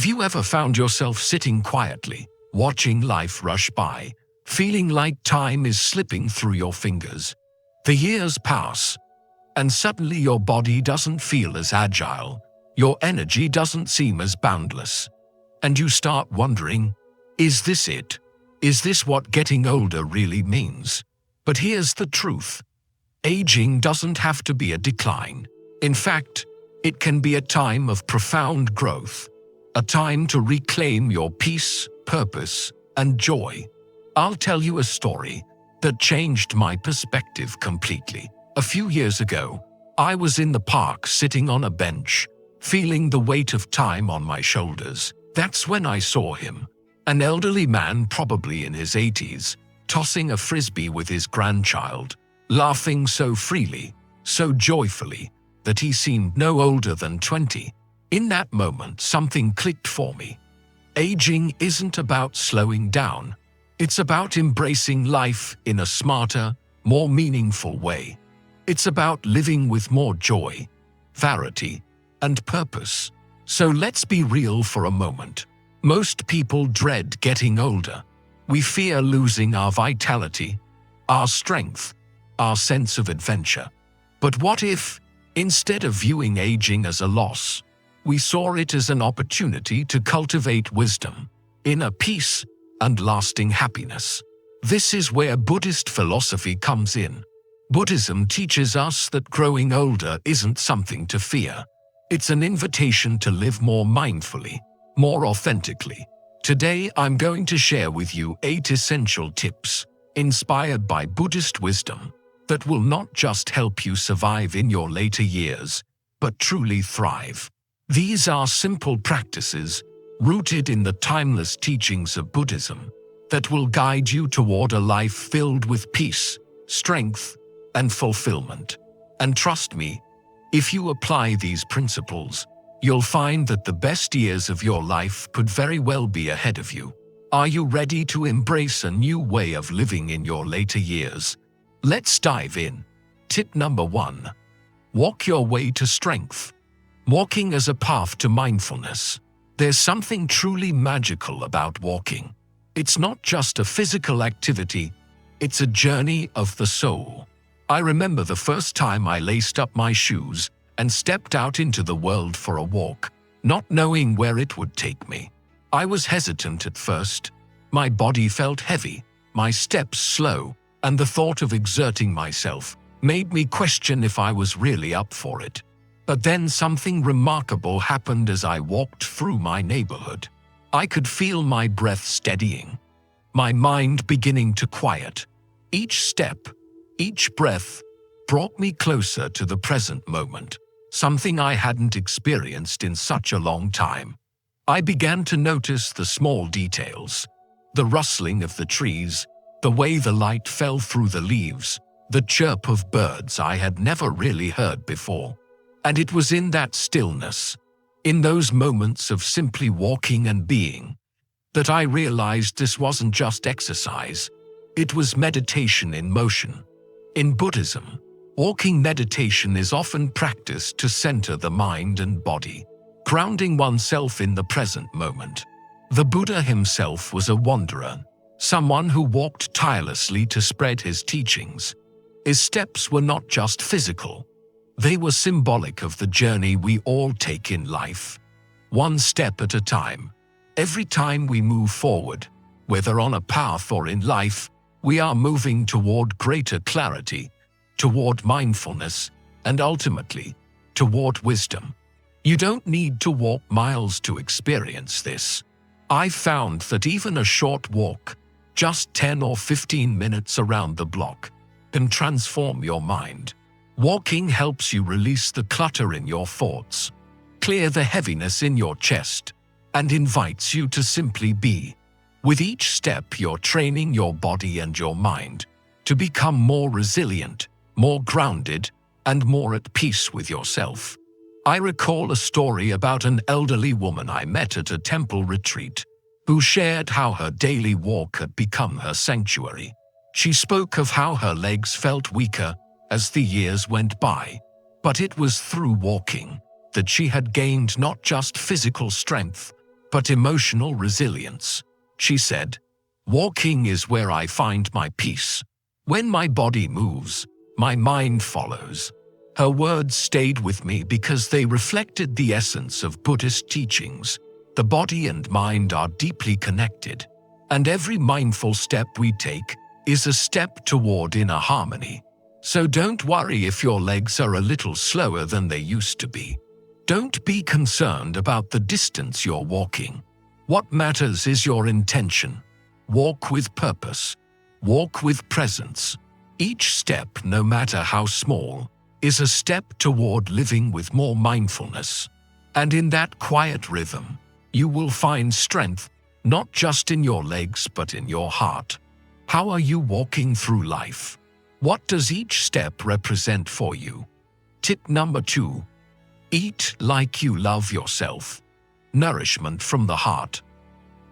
Have you ever found yourself sitting quietly, watching life rush by, feeling like time is slipping through your fingers? The years pass, and suddenly your body doesn't feel as agile, your energy doesn't seem as boundless, and you start wondering, is this it? Is this what getting older really means? But here's the truth. Aging doesn't have to be a decline. In fact, it can be a time of profound growth, a time to reclaim your peace, purpose, and joy. I'll tell you a story that changed my perspective completely. A few years ago, I was in the park sitting on a bench, feeling the weight of time on my shoulders. That's when I saw him, an elderly man probably in his 80s, tossing a frisbee with his grandchild, laughing so freely, so joyfully, that he seemed no older than 20. In that moment, something clicked for me. Aging isn't about slowing down. It's about embracing life in a smarter, more meaningful way. It's about living with more joy, variety, and purpose. So let's be real for a moment. Most people dread getting older. We fear losing our vitality, our strength, our sense of adventure. But what if, instead of viewing aging as a loss, we saw it as an opportunity to cultivate wisdom, inner peace, and lasting happiness? This is where Buddhist philosophy comes in. Buddhism teaches us that growing older isn't something to fear. It's an invitation to live more mindfully, more authentically. Today, I'm going to share with you 8 essential tips, inspired by Buddhist wisdom, that will not just help you survive in your later years, but truly thrive. These are simple practices rooted in the timeless teachings of Buddhism that will guide you toward a life filled with peace, strength, and fulfillment. And trust me, if you apply these principles, you'll find that the best years of your life could very well be ahead of you. Are you ready to embrace a new way of living in your later years? Let's dive in. Tip number 1. Walk your way to strength. Walking as a path to mindfulness. There's something truly magical about walking. It's not just a physical activity, it's a journey of the soul. I remember the first time I laced up my shoes and stepped out into the world for a walk, not knowing where it would take me. I was hesitant at first. My body felt heavy, my steps slow, and the thought of exerting myself made me question if I was really up for it. But then something remarkable happened as I walked through my neighborhood. I could feel my breath steadying, my mind beginning to quiet. Each step, each breath, brought me closer to the present moment, something I hadn't experienced in such a long time. I began to notice the small details, the rustling of the trees, the way the light fell through the leaves, the chirp of birds I had never really heard before. And it was in that stillness, in those moments of simply walking and being, that I realized this wasn't just exercise. It was meditation in motion. In Buddhism, walking meditation is often practiced to center the mind and body, grounding oneself in the present moment. The Buddha himself was a wanderer, someone who walked tirelessly to spread his teachings. His steps were not just physical. They were symbolic of the journey we all take in life, one step at a time. Every time we move forward, whether on a path or in life, we are moving toward greater clarity, toward mindfulness, and ultimately, toward wisdom. You don't need to walk miles to experience this. I've found that even a short walk, just 10 or 15 minutes around the block, can transform your mind. Walking helps you release the clutter in your thoughts, clear the heaviness in your chest, and invites you to simply be. With each step, you're training your body and your mind to become more resilient, more grounded, and more at peace with yourself. I recall a story about an elderly woman I met at a temple retreat, who shared how her daily walk had become her sanctuary. She spoke of how her legs felt weaker as the years went by, but it was through walking that she had gained not just physical strength, but emotional resilience. She said, "Walking is where I find my peace. When my body moves, my mind follows." Her words stayed with me because they reflected the essence of Buddhist teachings. The body and mind are deeply connected, and every mindful step we take is a step toward inner harmony. So don't worry if your legs are a little slower than they used to be. Don't be concerned about the distance you're walking. What matters is your intention. Walk with purpose. Walk with presence. Each step, no matter how small, is a step toward living with more mindfulness. And in that quiet rhythm, you will find strength, not just in your legs but in your heart. How are you walking through life? What does each step represent for you? Tip number 2. Eat like you love yourself. Nourishment from the heart.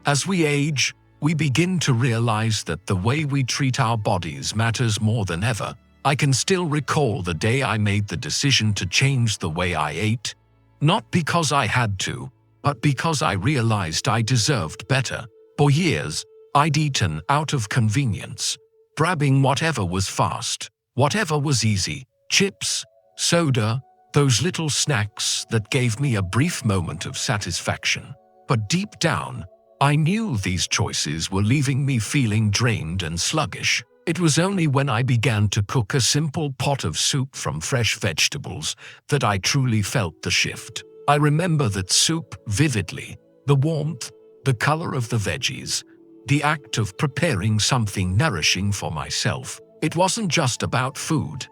As we age, we begin to realize that the way we treat our bodies matters more than ever. I can still recall the day I made the decision to change the way I ate, not because I had to, but because I realized I deserved better. For years, I'd eaten out of convenience, grabbing whatever was fast, whatever was easy, chips, soda, those little snacks that gave me a brief moment of satisfaction. But deep down, I knew these choices were leaving me feeling drained and sluggish. It was only when I began to cook a simple pot of soup from fresh vegetables that I truly felt the shift. I remember that soup vividly, the warmth, the color of the veggies, the act of preparing something nourishing for myself. It wasn't just about food.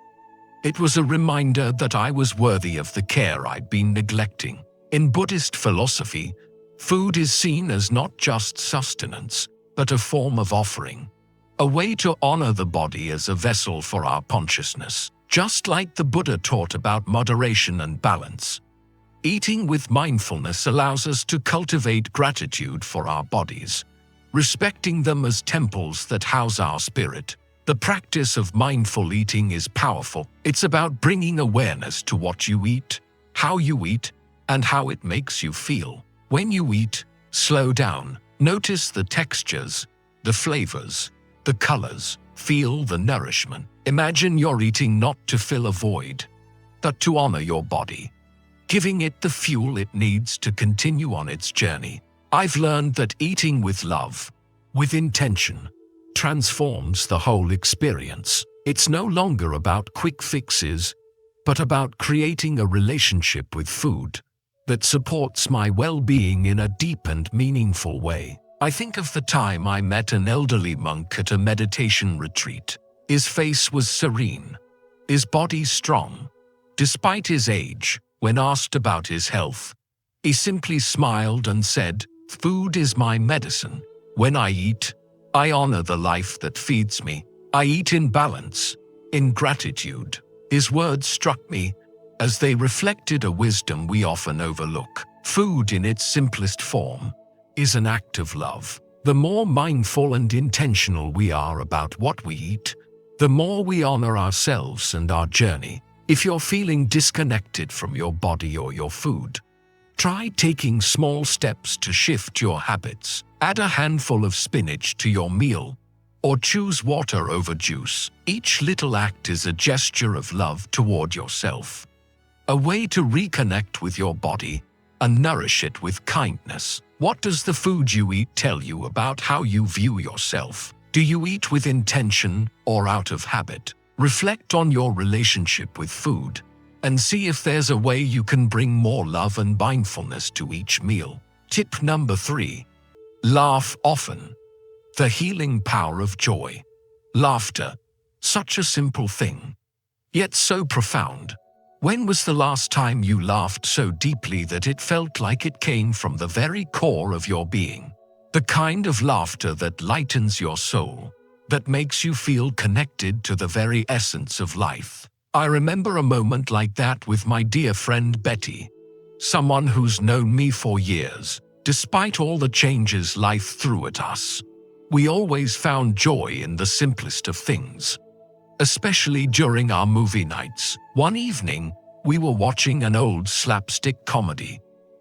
It was a reminder that I was worthy of the care I'd been neglecting. In Buddhist philosophy, food is seen as not just sustenance, but a form of offering. A way to honor the body as a vessel for our consciousness. Just like the Buddha taught about moderation and balance, eating with mindfulness allows us to cultivate gratitude for our bodies, respecting them as temples that house our spirit. The practice of mindful eating is powerful. It's about bringing awareness to what you eat, and how it makes you feel. When you eat, slow down. Notice the textures, the flavors, the colors. Feel the nourishment. Imagine you're eating not to fill a void, but to honor your body, giving it the fuel it needs to continue on its journey. I've learned that eating with love, with intention, transforms the whole experience. It's no longer about quick fixes, but about creating a relationship with food that supports my well-being in a deep and meaningful way. I think of the time I met an elderly monk at a meditation retreat. His face was serene, his body strong. Despite his age, when asked about his health, he simply smiled and said, "Food is my medicine. When I eat, I honor the life that feeds me. I eat in balance, in gratitude." His words struck me as they reflected a wisdom we often overlook. Food in its simplest form is an act of love. The more mindful and intentional we are about what we eat, the more we honor ourselves and our journey. If you're feeling disconnected from your body or your food, try taking small steps to shift your habits. Add a handful of spinach to your meal, or choose water over juice. Each little act is a gesture of love toward yourself, a way to reconnect with your body and nourish it with kindness. What does the food you eat tell you about how you view yourself? Do you eat with intention or out of habit? Reflect on your relationship with food and see if there's a way you can bring more love and mindfulness to each meal. Tip number 3. Laugh often. The healing power of joy. Laughter. Such a simple thing, yet so profound. When was the last time you laughed so deeply that it felt like it came from the very core of your being? The kind of laughter that lightens your soul, that makes you feel connected to the very essence of life. I remember a moment like that with my dear friend Betty, someone who's known me for years. Despite all the changes life threw at us, we always found joy in the simplest of things, especially during our movie nights. One evening, we were watching an old slapstick comedy,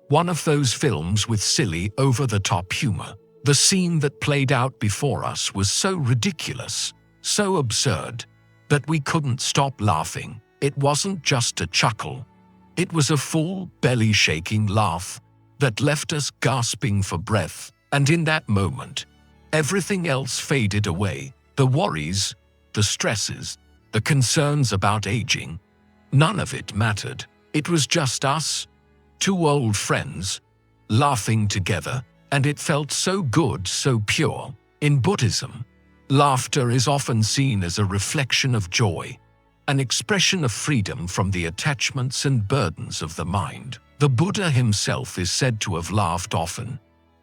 One of those films with silly, over-the-top humor. The scene that played out before us was so ridiculous, so absurd, that we couldn't stop laughing. It wasn't just a chuckle. It was a full, belly-shaking laugh that left us gasping for breath. And in that moment, everything else faded away. The worries, the stresses, the concerns about aging. None of it mattered. It was just us, two old friends, laughing together, and it felt so good, so pure. In Buddhism, laughter is often seen as a reflection of joy, an expression of freedom from the attachments and burdens of the mind. The Buddha himself is said to have laughed often,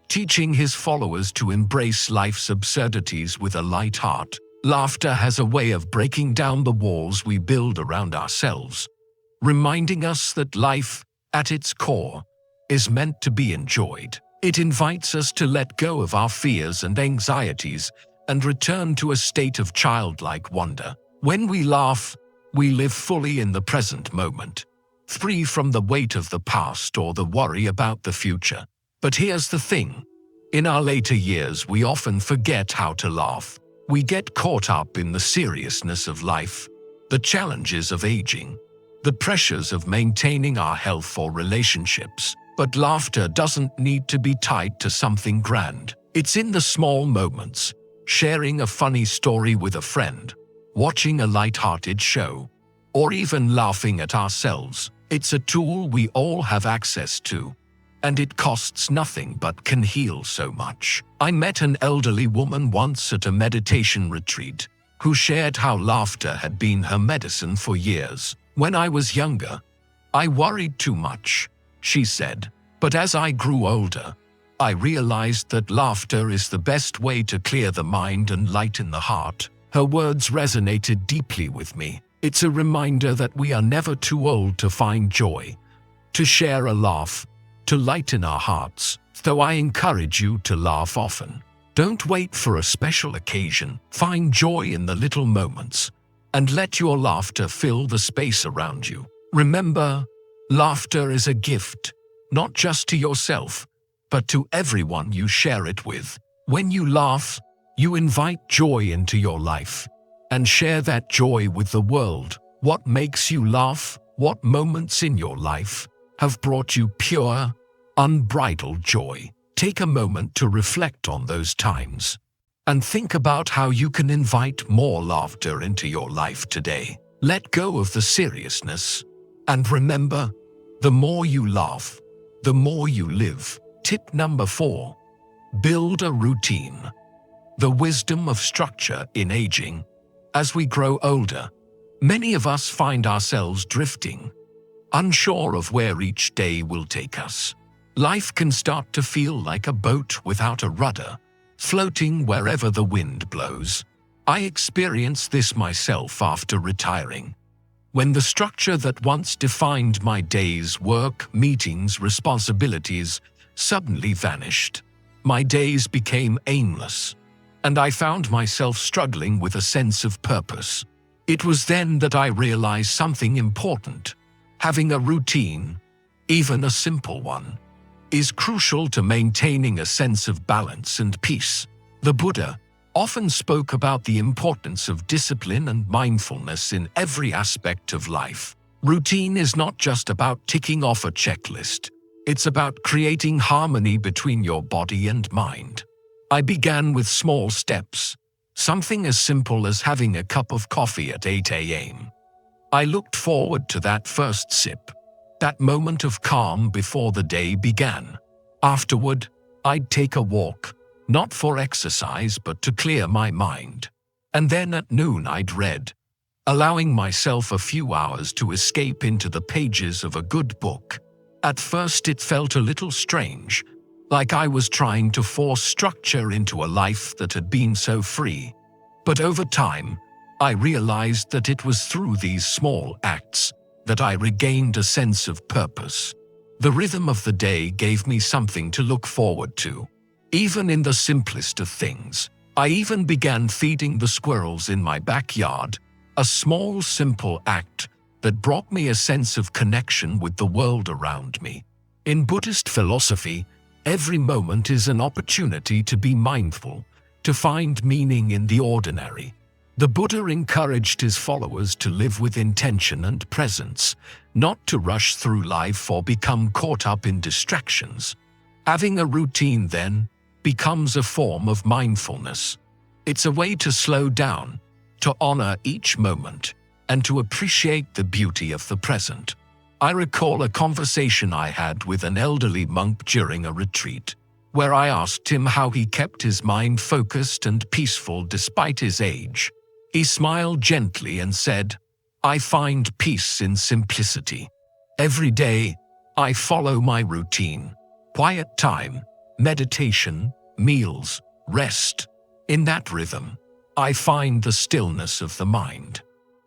teaching his followers to embrace life's absurdities with a light heart. Laughter has a way of breaking down the walls we build around ourselves, reminding us that life, at its core, is meant to be enjoyed. It invites us to let go of our fears and anxieties and return to a state of childlike wonder. When we laugh, we live fully in the present moment, free from the weight of the past or the worry about the future. But here's the thing. In our later years, we often forget how to laugh. We get caught up in the seriousness of life, the challenges of aging, the pressures of maintaining our health or relationships. But laughter doesn't need to be tied to something grand. It's in the small moments, sharing a funny story with a friend, watching a light-hearted show, or even laughing at ourselves. It's a tool we all have access to, and it costs nothing but can heal so much. I met an elderly woman once at a meditation retreat who shared how laughter had been her medicine for years. When I was younger, I worried too much, she said. But as I grew older, I realized that laughter is the best way to clear the mind and lighten the heart. Her words resonated deeply with me. It's a reminder that we are never too old to find joy, to share a laugh, to lighten our hearts. So I encourage you to laugh often. Don't wait for a special occasion. Find joy in the little moments, and let your laughter fill the space around you. Remember, laughter is a gift, not just to yourself, but to everyone you share it with. When you laugh, you invite joy into your life, and share that joy with the world. What makes you laugh? What moments in your life have brought you pure, unbridled joy? Take a moment to reflect on those times, and think about how you can invite more laughter into your life today. Let go of the seriousness, and remember, the more you laugh, the more you live. Tip number 4. Build a routine. The wisdom of structure in aging. As we grow older, many of us find ourselves drifting, unsure of where each day will take us. Life can start to feel like a boat without a rudder, floating wherever the wind blows. I experienced this myself after retiring, when the structure that once defined my days, work, meetings, responsibilities, suddenly vanished. My days became aimless, and I found myself struggling with a sense of purpose. It was then that I realized something important. Having a routine, even a simple one, is crucial to maintaining a sense of balance and peace. The Buddha often spoke about the importance of discipline and mindfulness in every aspect of life. Routine is not just about ticking off a checklist. It's about creating harmony between your body and mind. I began with small steps, something as simple as having a cup of coffee at 8 a.m. I looked forward to that first sip, that moment of calm before the day began. Afterward, I'd take a walk, not for exercise but to clear my mind. And then at noon I'd read, allowing myself a few hours to escape into the pages of a good book. At first it felt a little strange, like I was trying to force structure into a life that had been so free. But over time, I realized that it was through these small acts that I regained a sense of purpose. The rhythm of the day gave me something to look forward to, even in the simplest of things. I even began feeding the squirrels in my backyard, a small, simple act that brought me a sense of connection with the world around me. In Buddhist philosophy, every moment is an opportunity to be mindful, to find meaning in the ordinary. The Buddha encouraged his followers to live with intention and presence, not to rush through life or become caught up in distractions. Having a routine, then, becomes a form of mindfulness. It's a way to slow down, to honor each moment, and to appreciate the beauty of the present. I recall a conversation I had with an elderly monk during a retreat, where I asked him how he kept his mind focused and peaceful despite his age. He smiled gently and said, "I find peace in simplicity. Every day, I follow my routine. Quiet time, meditation, meals, rest. In that rhythm, I find the stillness of the mind."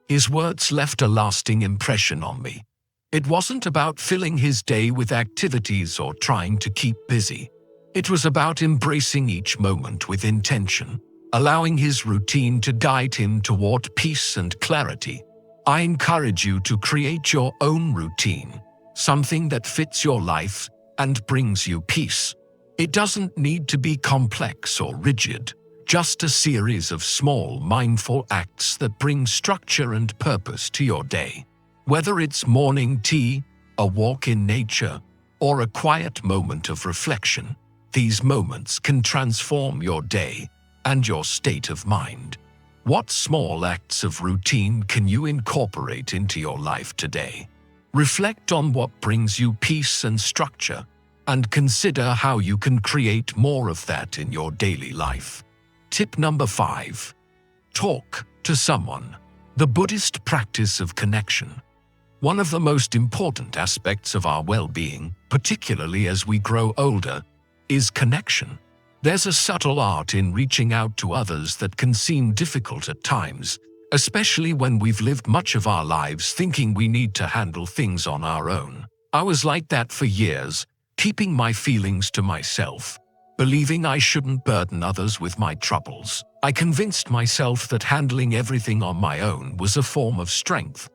His words left a lasting impression on me. It wasn't about filling his day with activities or trying to keep busy. It was about embracing each moment with intention, allowing his routine to guide him toward peace and clarity. I encourage you to create your own routine, something that fits your life and brings you peace. It doesn't need to be complex or rigid, just a series of small, mindful acts that bring structure and purpose to your day. Whether it's morning tea, a walk in nature, or a quiet moment of reflection, these moments can transform your day and your state of mind. What small acts of routine can you incorporate into your life today? Reflect on what brings you peace and structure, and consider how you can create more of that in your daily life. Tip number 5. Talk to someone. The Buddhist practice of connection. One of the most important aspects of our well-being, particularly as we grow older, is connection. There's a subtle art in reaching out to others that can seem difficult at times, especially when we've lived much of our lives thinking we need to handle things on our own. I was like that for years, keeping my feelings to myself, believing I shouldn't burden others with my troubles. I convinced myself that handling everything on my own was a form of strength.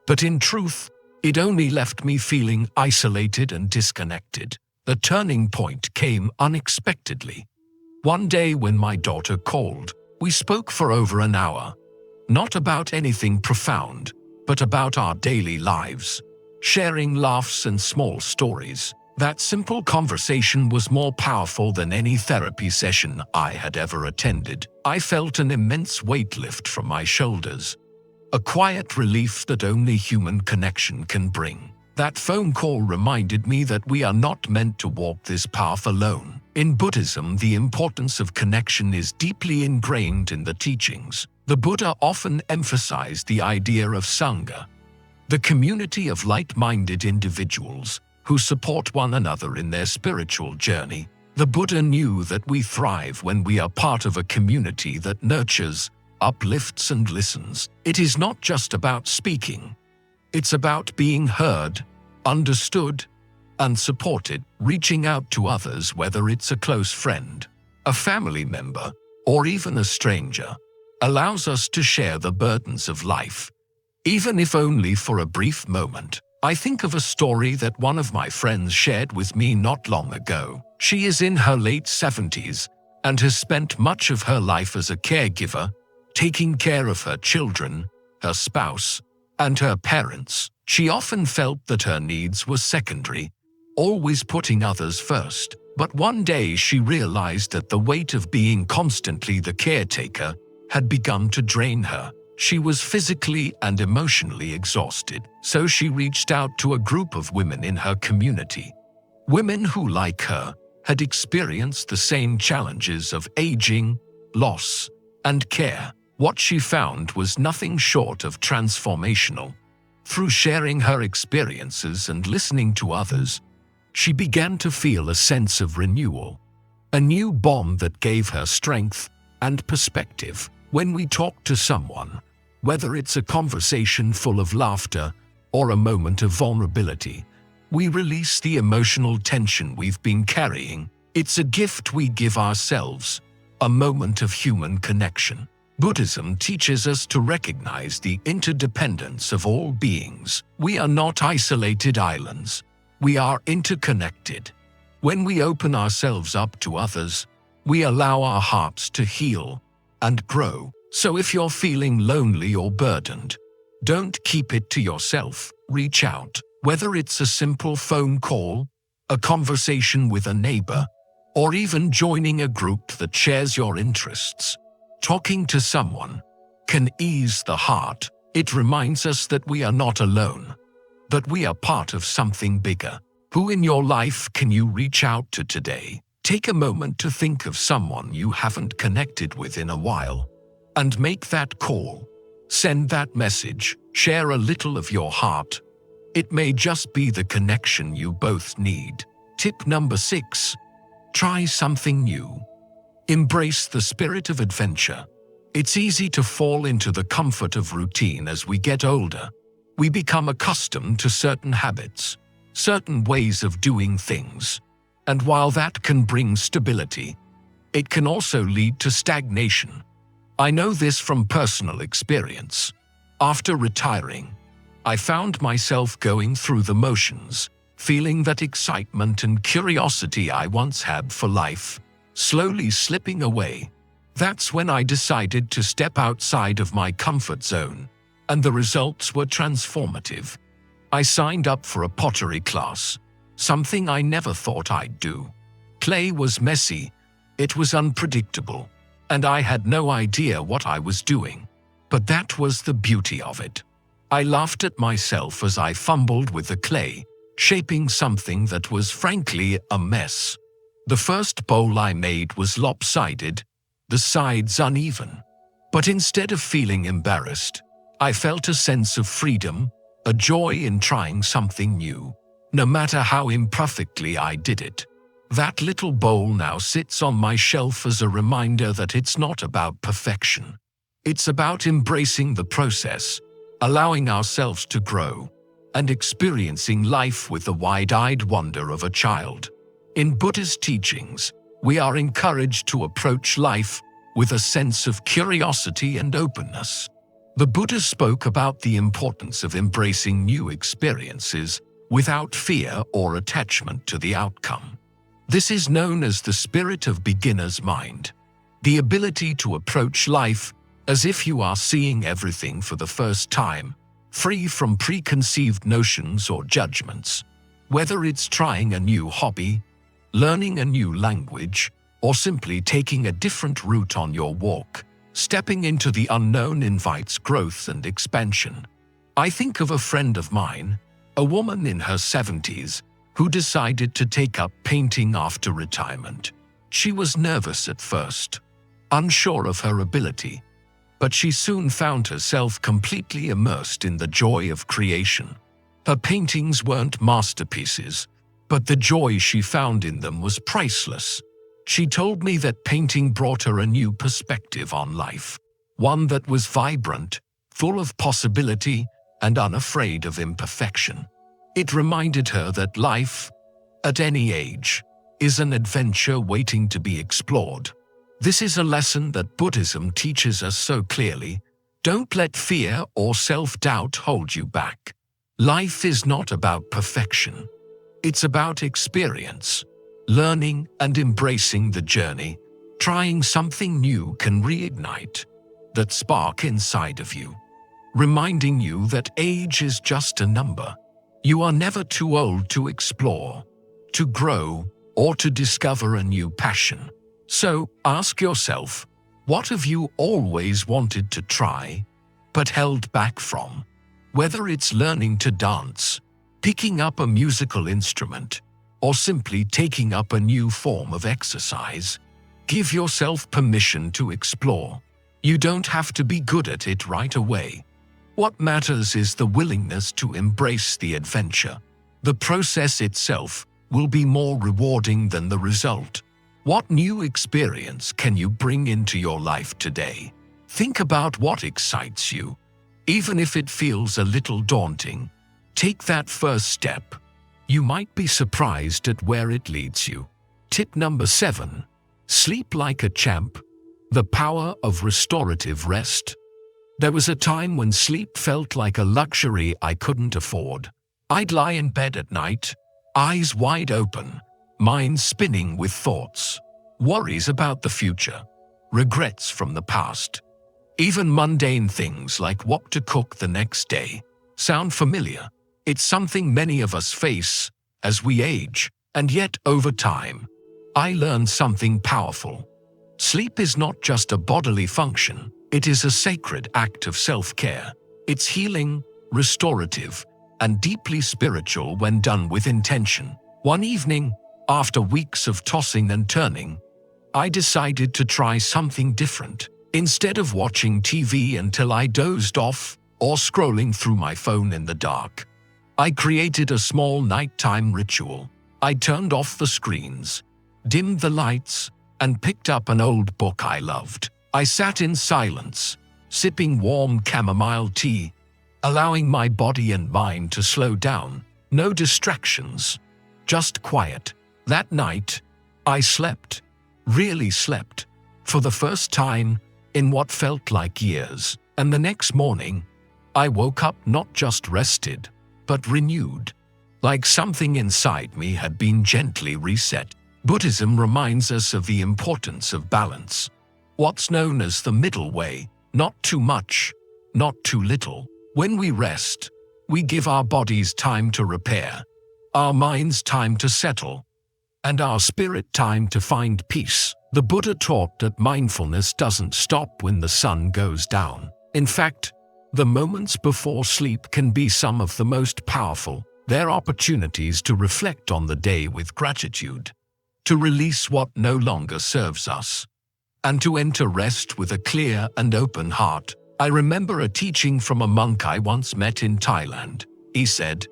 But in truth, it only left me feeling isolated and disconnected. The turning point came unexpectedly. One day when my daughter called, we spoke for over an hour. Not about anything profound, but about our daily lives, sharing laughs and small stories. That simple conversation was more powerful than any therapy session I had ever attended. I felt an immense weight lift from my shoulders, a quiet relief that only human connection can bring. That phone call reminded me that we are not meant to walk this path alone. In Buddhism, the importance of connection is deeply ingrained in the teachings. The Buddha often emphasized the idea of Sangha, the community of like-minded individuals who support one another in their spiritual journey. The Buddha knew that we thrive when we are part of a community that nurtures, uplifts, and listens. It is not just about speaking. It's about being heard, understood, and supported. Reaching out to others, whether it's a close friend, a family member, or even a stranger, allows us to share the burdens of life, even if only for a brief moment. I think of a story that one of my friends shared with me not long ago. She is in her late 70s and has spent much of her life as a caregiver, taking care of her children, her spouse, and her parents. She often felt that her needs were secondary, always putting others first. But one day she realized that the weight of being constantly the caretaker had begun to drain her. She was physically and emotionally exhausted, so she reached out to a group of women in her community. Women who, like her, had experienced the same challenges of aging, loss, and care. What she found was nothing short of transformational. Through sharing her experiences and listening to others, she began to feel a sense of renewal, a new bond that gave her strength and perspective. When we talk to someone, whether it's a conversation full of laughter or a moment of vulnerability, we release the emotional tension we've been carrying. It's a gift we give ourselves, a moment of human connection. Buddhism teaches us to recognize the interdependence of all beings. We are not isolated islands. We are interconnected. When we open ourselves up to others, we allow our hearts to heal and grow. So if you're feeling lonely or burdened, don't keep it to yourself. Reach out, whether it's a simple phone call, a conversation with a neighbor, or even joining a group that shares your interests. Talking to someone can ease the heart. It reminds us that we are not alone, but we are part of something bigger. Who in your life can you reach out to today? Take a moment to think of someone you haven't connected with in a while, and make that call. Send that message. Share a little of your heart. It may just be the connection you both need. Tip number 6. Try something new. Embrace the spirit of adventure. It's easy to fall into the comfort of routine as we get older. We become accustomed to certain habits, certain ways of doing things. And while that can bring stability, it can also lead to stagnation. I know this from personal experience. After retiring, I found myself going through the motions, feeling that excitement and curiosity I once had for life, slowly slipping away. That's when I decided to step outside of my comfort zone, and the results were transformative. I signed up for a pottery class, something I never thought I'd do. Clay was messy, it was unpredictable, and I had no idea what I was doing. But that was the beauty of it. I laughed at myself as I fumbled with the clay, shaping something that was frankly a mess. The first bowl I made was lopsided, the sides uneven. But instead of feeling embarrassed, I felt a sense of freedom, a joy in trying something new. No matter how imperfectly I did it, that little bowl now sits on my shelf as a reminder that it's not about perfection. It's about embracing the process, allowing ourselves to grow, and experiencing life with the wide-eyed wonder of a child. In Buddhist teachings, we are encouraged to approach life with a sense of curiosity and openness. The Buddha spoke about the importance of embracing new experiences without fear or attachment to the outcome. This is known as the spirit of beginner's mind, the ability to approach life as if you are seeing everything for the first time, free from preconceived notions or judgments. Whether it's trying a new hobby, learning a new language, or simply taking a different route on your walk, stepping into the unknown invites growth and expansion. I think of a friend of mine, a woman in her 70s, who decided to take up painting after retirement. She was nervous at first, unsure of her ability, but she soon found herself completely immersed in the joy of creation. Her paintings weren't masterpieces, but the joy she found in them was priceless. She told me that painting brought her a new perspective on life, one that was vibrant, full of possibility, and unafraid of imperfection. It reminded her that life, at any age, is an adventure waiting to be explored. This is a lesson that Buddhism teaches us so clearly. Don't let fear or self-doubt hold you back. Life is not about perfection. It's about experience, learning and embracing the journey. Trying something new can reignite that spark inside of you, reminding you that age is just a number. You are never too old to explore, to grow, or to discover a new passion. So ask yourself, what have you always wanted to try, but held back from? Whether it's learning to dance, picking up a musical instrument, or simply taking up a new form of exercise, give yourself permission to explore. You don't have to be good at it right away. What matters is the willingness to embrace the adventure. The process itself will be more rewarding than the result. What new experience can you bring into your life today? Think about what excites you. Even if it feels a little daunting, take that first step. You might be surprised at where it leads you. Tip number 7. Sleep like a champ. The power of restorative rest. There was a time when sleep felt like a luxury I couldn't afford. I'd lie in bed at night, eyes wide open, mind spinning with thoughts, worries about the future, regrets from the past. Even mundane things like what to cook the next day sound familiar. It's something many of us face as we age, and yet over time, I learned something powerful. Sleep is not just a bodily function, it is a sacred act of self-care. It's healing, restorative, and deeply spiritual when done with intention. One evening, after weeks of tossing and turning, I decided to try something different. Instead of watching TV until I dozed off or scrolling through my phone in the dark, I created a small nighttime ritual. I turned off the screens, dimmed the lights, and picked up an old book I loved. I sat in silence, sipping warm chamomile tea, allowing my body and mind to slow down. No distractions, just quiet. That night, I slept, really slept, for the first time in what felt like years. And the next morning, I woke up not just rested, but renewed, like something inside me had been gently reset. Buddhism reminds us of the importance of balance, what's known as the middle way, not too much, not too little. When we rest, we give our bodies time to repair, our minds time to settle, and our spirit time to find peace. The Buddha taught that mindfulness doesn't stop when the sun goes down. In fact, the moments before sleep can be some of the most powerful. They're opportunities to reflect on the day with gratitude, to release what no longer serves us, and to enter rest with a clear and open heart. I remember a teaching from a monk I once met in Thailand. He said,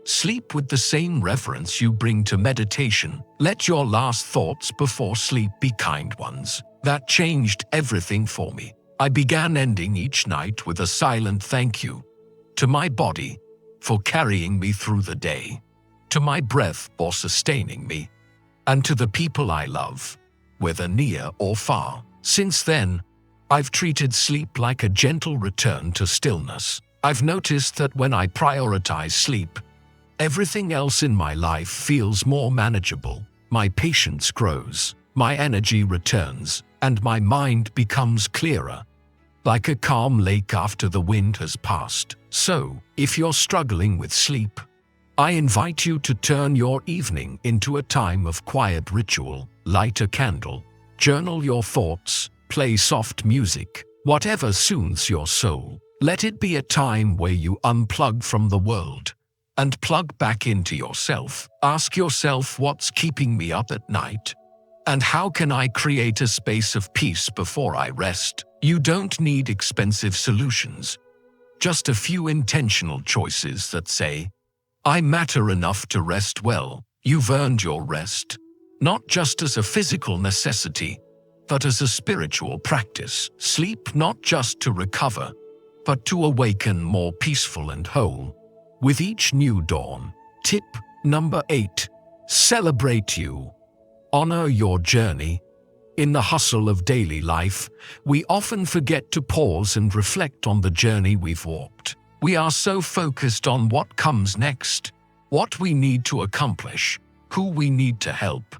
"Sleep with the same reverence you bring to meditation. Let your last thoughts before sleep be kind ones." That changed everything for me. I began ending each night with a silent thank you to my body for carrying me through the day, to my breath for sustaining me, and to the people I love, whether near or far. Since then, I've treated sleep like a gentle return to stillness. I've noticed that when I prioritize sleep, everything else in my life feels more manageable. My patience grows, my energy returns, and my mind becomes clearer, like a calm lake after the wind has passed. So, if you're struggling with sleep, I invite you to turn your evening into a time of quiet ritual. Light a candle, journal your thoughts, play soft music, whatever soothes your soul. Let it be a time where you unplug from the world and plug back into yourself. Ask yourself, what's keeping me up at night? And how can I create a space of peace before I rest? You don't need expensive solutions, just a few intentional choices that say, I matter enough to rest well. You've earned your rest, not just as a physical necessity, but as a spiritual practice. Sleep not just to recover, but to awaken more peaceful and whole with each new dawn. Tip number 8. Celebrate you. Honor your journey. In the hustle of daily life, we often forget to pause and reflect on the journey we've walked. We are so focused on what comes next, what we need to accomplish, who we need to help,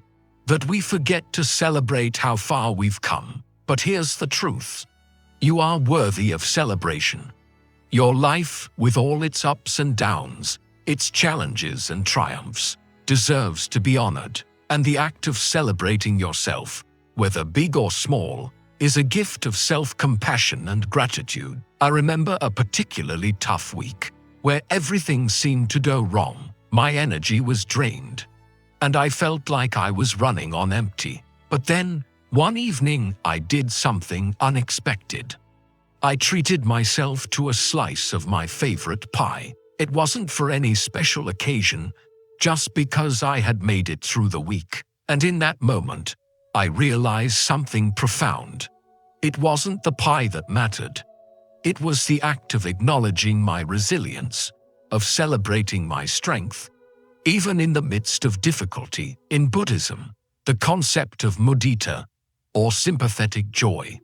that we forget to celebrate how far we've come. But here's the truth. You are worthy of celebration. Your life, with all its ups and downs, its challenges and triumphs, deserves to be honored. And the act of celebrating yourself, whether big or small, is a gift of self-compassion and gratitude. I remember a particularly tough week, where everything seemed to go wrong. My energy was drained, and I felt like I was running on empty. But then, one evening, I did something unexpected. I treated myself to a slice of my favorite pie. It wasn't for any special occasion, just because I had made it through the week. And in that moment, I realized something profound. It wasn't the pie that mattered. It was the act of acknowledging my resilience, of celebrating my strength, even in the midst of difficulty. In Buddhism, the concept of mudita, or sympathetic joy,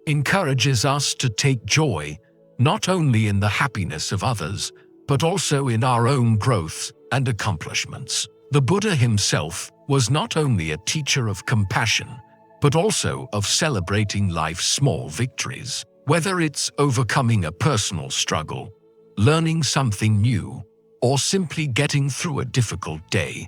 encourages us to take joy not only in the happiness of others, but also in our own growth and accomplishments. The Buddha himself was not only a teacher of compassion, but also of celebrating life's small victories. Whether it's overcoming a personal struggle, learning something new, or simply getting through a difficult day,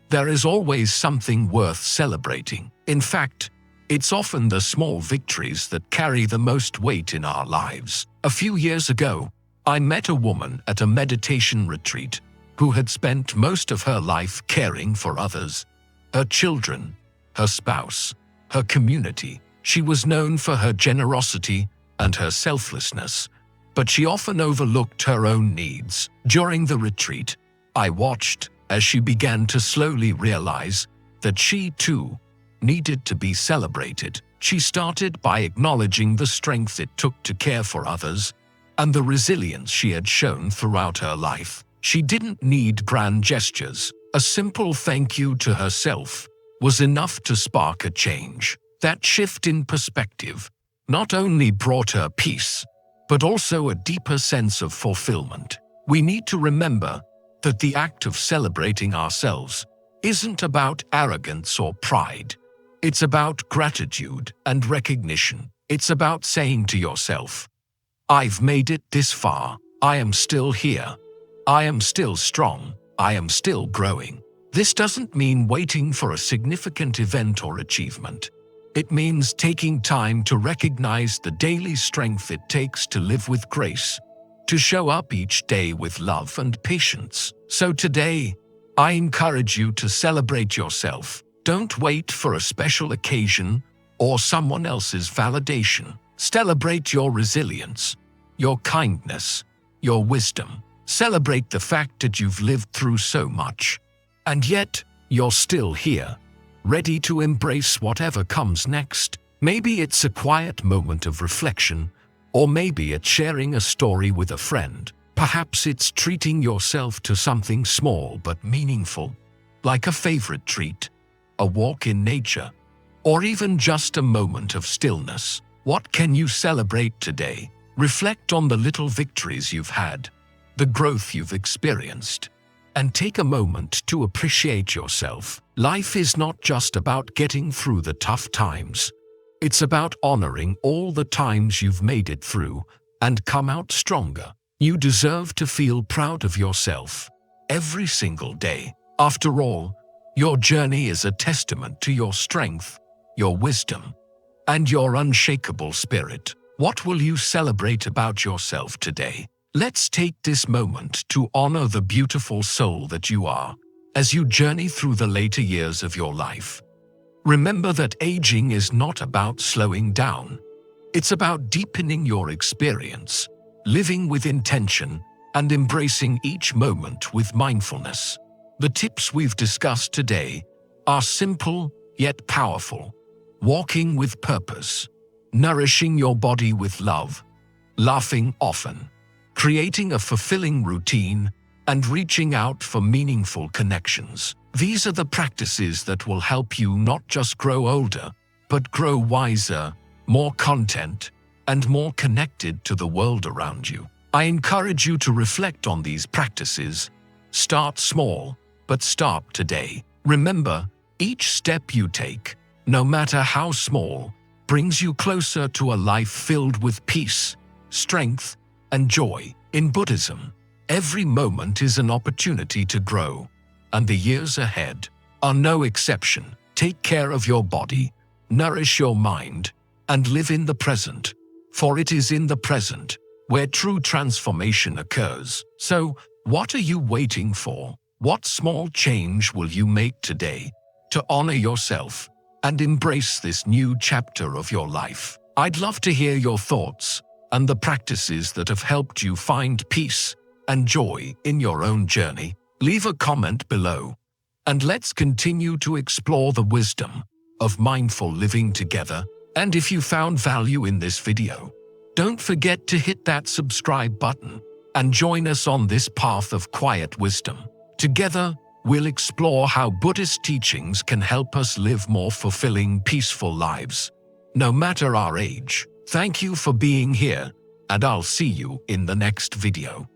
there is always something worth celebrating. In fact, it's often the small victories that carry the most weight in our lives. A few years ago, I met a woman at a meditation retreat who had spent most of her life caring for others, her children, her spouse, her community. She was known for her generosity and her selflessness, but she often overlooked her own needs. During the retreat, I watched as she began to slowly realize that she, too, needed to be celebrated. She started by acknowledging the strength it took to care for others and the resilience she had shown throughout her life. She didn't need grand gestures. A simple thank you to herself was enough to spark a change. That shift in perspective not only brought her peace, but also a deeper sense of fulfillment. We need to remember that the act of celebrating ourselves isn't about arrogance or pride. It's about gratitude and recognition. It's about saying to yourself, "I've made it this far. I am still here. I am still strong. I am still growing." This doesn't mean waiting for a significant event or achievement. It means taking time to recognize the daily strength it takes to live with grace, to show up each day with love and patience. So today, I encourage you to celebrate yourself. Don't wait for a special occasion or someone else's validation. Celebrate your resilience, your kindness, your wisdom. Celebrate the fact that you've lived through so much, and yet you're still here, ready to embrace whatever comes next. Maybe it's a quiet moment of reflection, or maybe it's sharing a story with a friend. Perhaps it's treating yourself to something small but meaningful, like a favorite treat, a walk in nature, or even just a moment of stillness. What can you celebrate today? Reflect on the little victories you've had, the growth you've experienced, and take a moment to appreciate yourself. Life is not just about getting through the tough times. It's about honoring all the times you've made it through and come out stronger. You deserve to feel proud of yourself every single day. After all, your journey is a testament to your strength, your wisdom, and your unshakable spirit. What will you celebrate about yourself today? Let's take this moment to honor the beautiful soul that you are as you journey through the later years of your life. Remember that aging is not about slowing down. It's about deepening your experience, living with intention, and embracing each moment with mindfulness. The tips we've discussed today are simple yet powerful. Walking with purpose, nourishing your body with love, laughing often, creating a fulfilling routine, and reaching out for meaningful connections. These are the practices that will help you not just grow older, but grow wiser, more content, and more connected to the world around you. I encourage you to reflect on these practices. Start small, but start today. Remember, each step you take, no matter how small, brings you closer to a life filled with peace, strength, and joy. In Buddhism, every moment is an opportunity to grow, and the years ahead are no exception. Take care of your body, nourish your mind, and live in the present, for it is in the present where true transformation occurs. So, what are you waiting for? What small change will you make today to honor yourself and embrace this new chapter of your life? I'd love to hear your thoughts and the practices that have helped you find peace and joy in your own journey. Leave a comment below, and let's continue to explore the wisdom of mindful living together. And if you found value in this video, don't forget to hit that subscribe button and join us on this path of quiet wisdom. Together, we'll explore how Buddhist teachings can help us live more fulfilling, peaceful lives, no matter our age. Thank you for being here, and I'll see you in the next video.